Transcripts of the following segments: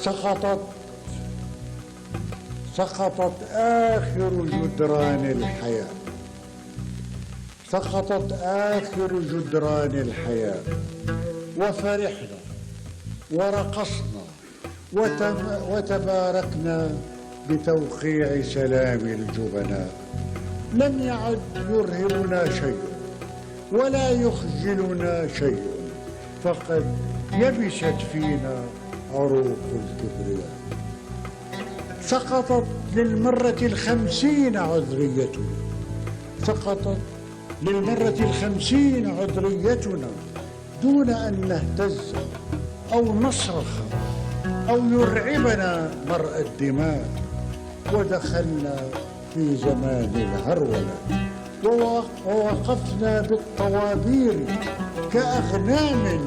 سقطت آخر جدران الحياة، سقطت آخر جدران الحياة، وفرحنا ورقصنا وتباركنا بتوقيع سلام الجبناء. لم يعد يرهبنا شيء ولا يخجلنا شيء، فقد يبست فينا عروق الكبرياء. سقطت للمرة 50 عذريتنا، سقطت للمرة 50 عذريتنا دون أن نهتز أو نصرخ أو يرعبنا مرء الدماء. ودخلنا في زمان الهرولة ووقفنا بالطوابير كأغنام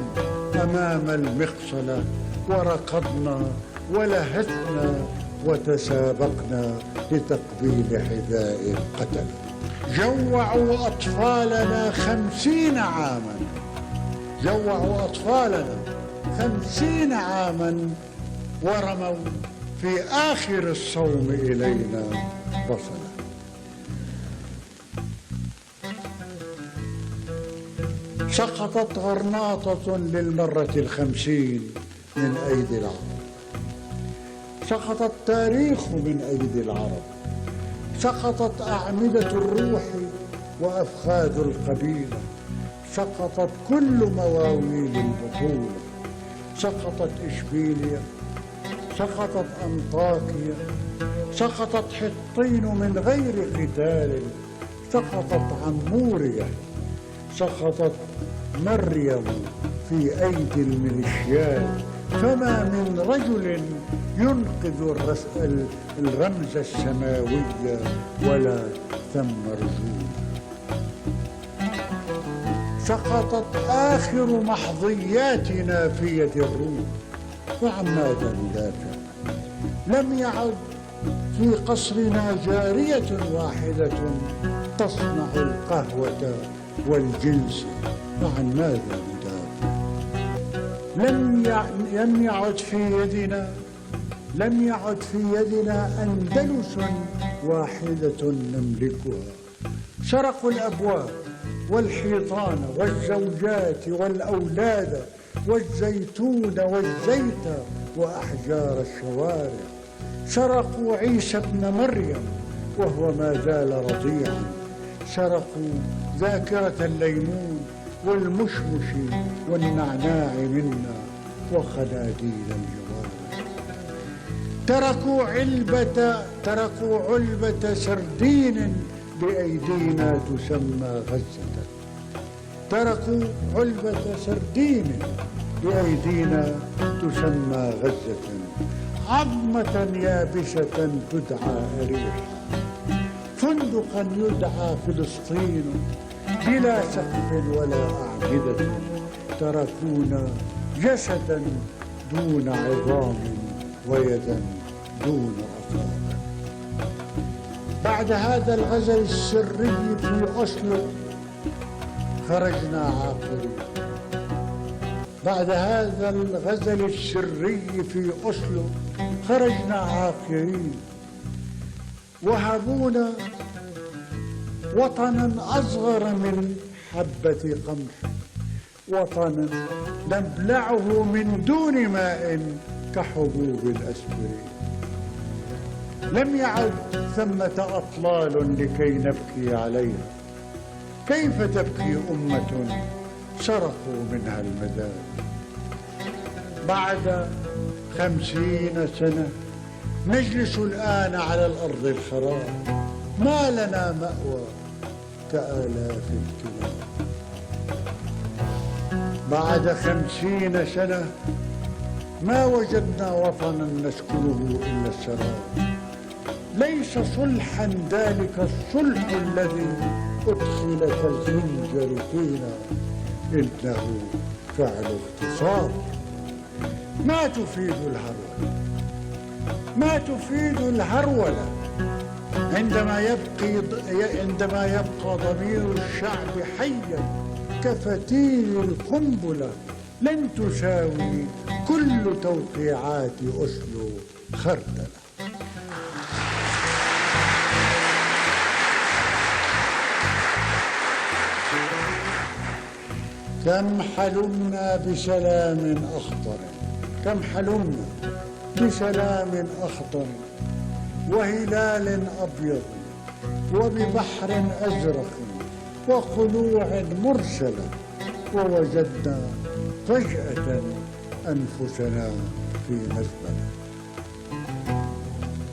أمام المقصلة، وركضنا ولهثنا وتسابقنا لتقبيل حذاء القتل. جوعوا أطفالنا 50 عاما، جوعوا أطفالنا 50 عاما، ورموا في آخر الصوم إلينا بصلا. سقطت غرناطة للمرة 50 من أيدي العرب، سقط التاريخ من أيدي العرب، سقطت أعمدة الروح وأفخاذ القبيلة، سقطت كل مواويل البطولة، سقطت إشبيلية، سقطت أنطاكيا، سقطت حطين من غير قتال، سقطت عمورية، سقطت مريم في أيدي الميليشيات. فما من رجل ينقذ الرمز السماوي ولا ثم رجول. سقطت آخر محظياتنا في يد الروم، وعن ماذا ندافع؟ لم يعد في قصرنا جارية واحدة تصنع القهوة والجنس، وعن ماذا ندافع؟ لم يعد في يدنا أندلس واحدة نملكها. سرقوا الأبواب والحيطان والزوجات والأولاد والزيتون والزيت وأحجار الشوارع. سرقوا عيسى ابن مريم وهو ما زال رضيعا. سرقوا ذاكرة الليمون والمشمش والنعناع منا وخناديل الجوارح. تركوا علبة سردين بأيدينا تسمى غزة. تركوا علبة سردين بأيدينا تسمى غزة، عظمة يابسة تدعى أريحا، فندقا يدعى فلسطين بلا سقف ولا أعمدة. تركونا جسدا دون عظام ويدا دون أصابع. بعد هذا الغزل السري في أوسلو خرجنا عاقرين. بعد هذا الغزل السري في أوسلو خرجنا عاقرين، وهبونا وطنا أصغر من حبة قمح، وطنا نبلعه من دون ماء كحبوب الأسبرين. لم يعد ثمة أطلال لكي نبكي عليها. كيف تبكي أمة سرقوا منها المدار؟ بعد 50 سنة نجلس الآن على الأرض الخراب، ما لنا مأوى كآلاف الكلاب. بعد 50 سنة ما وجدنا وطنا نسكنه إلا السراب. ليس صلحا ذلك الصلح الذي أدخل كالخنجر فينا، إنه فعل اغتصاب. ما تفيد الهرولة؟ ما تفيد الهرولة عندما يبقى ضمير الشعب حيا كفتيل القنبلة؟ لن تساوي كل توقيعات أسلو خردلة. كم حلمنا بسلام أخضر، كم حلمنا بسلام أخضر وهلال أبيض وببحر أزرق وقلوع مرسلة، ووجدنا فجأة أنفسنا في مزبلة.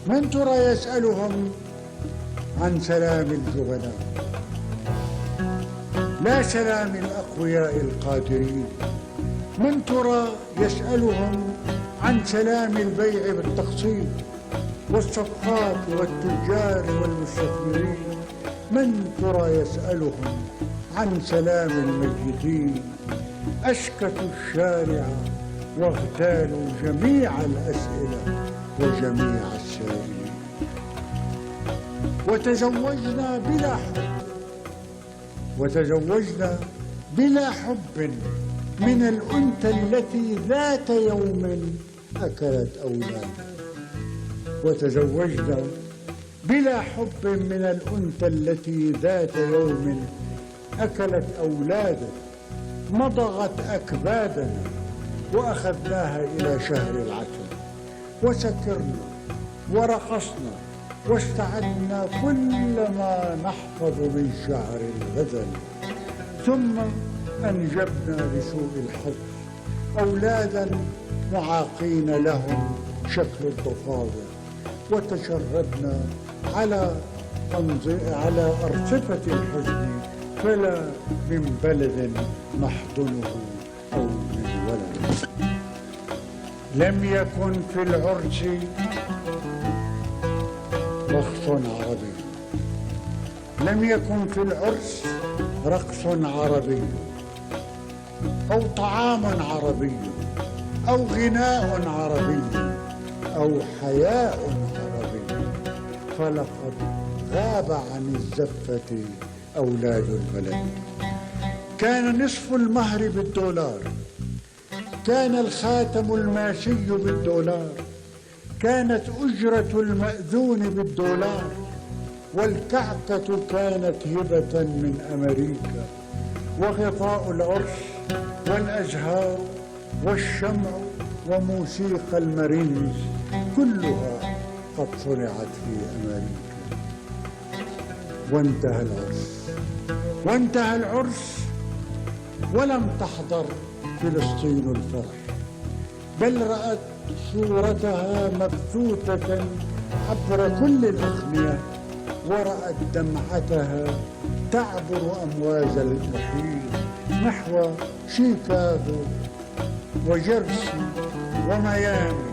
من ترى يسألهم عن سلام الجبناء؟ لا سلام الأقوياء القادرين. من ترى يسألهم عن سلام البيع بالتقسيط والصفقات والتجار والمستثمرين؟ من ترى يسألهم عن سلام الميتين؟ أسكتوا الشارع واغتالوا جميع الأسئلة وجميع السائلين. وتزوجنا بلا حب، وتزوجنا بلا حب من الأنثى التي ذات يوم أكلت أولادا. وتزوجنا بلا حب من الأنثى التي ذات يوم أكلت أولادا، مضغت أكبادنا وأخذناها إلى شهر العسل، وسكرنا ورقصنا واستعدنا كل ما نحفظ من شعر الغزل، ثم أنجبنا بسوء الحظ أولادا معاقين لهم شكل الضفادع، وتشردنا على أرصفة الحزن، فلا من بلد نحضنه أو من ولد. لم يكن في العرس رقص عربي، لم يكن في العرس رقص عربي أو طعام عربي أو غناء عربي أو حياء عربي، فلقد غاب عن الزفة أولاد البلد. كان نصف المهر بالدولار، كان الخاتم الماشي بالدولار، كانت أجرة المأذون بالدولار، والكعكة كانت هبة من أمريكا، وغطاء العرس والأزهار والشمع وموسيقى المارينز كلها قد صنعت في أمريكا. وانتهى العرس، وانتهى العرس ولم تحضر فلسطين الفرح، بل رأت صورتها مبثوثة عبر كل الأغنية، ورأت دمعتها تعبر أمواج المحيط نحو شيكاغو وجيرسي وميامي،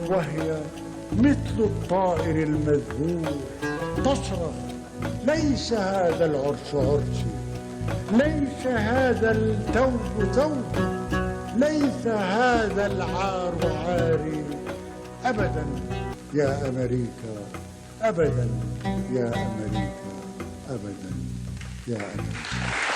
وهي مثل الطائر المذهول تصرخ: ليس هذا العرس عرسي، ليس هذا الثوب ثوبي، ليس هذا العار عاري، أبدا يا أمريكا، أبدا يا أمريكا، أبدا يا أمريكا.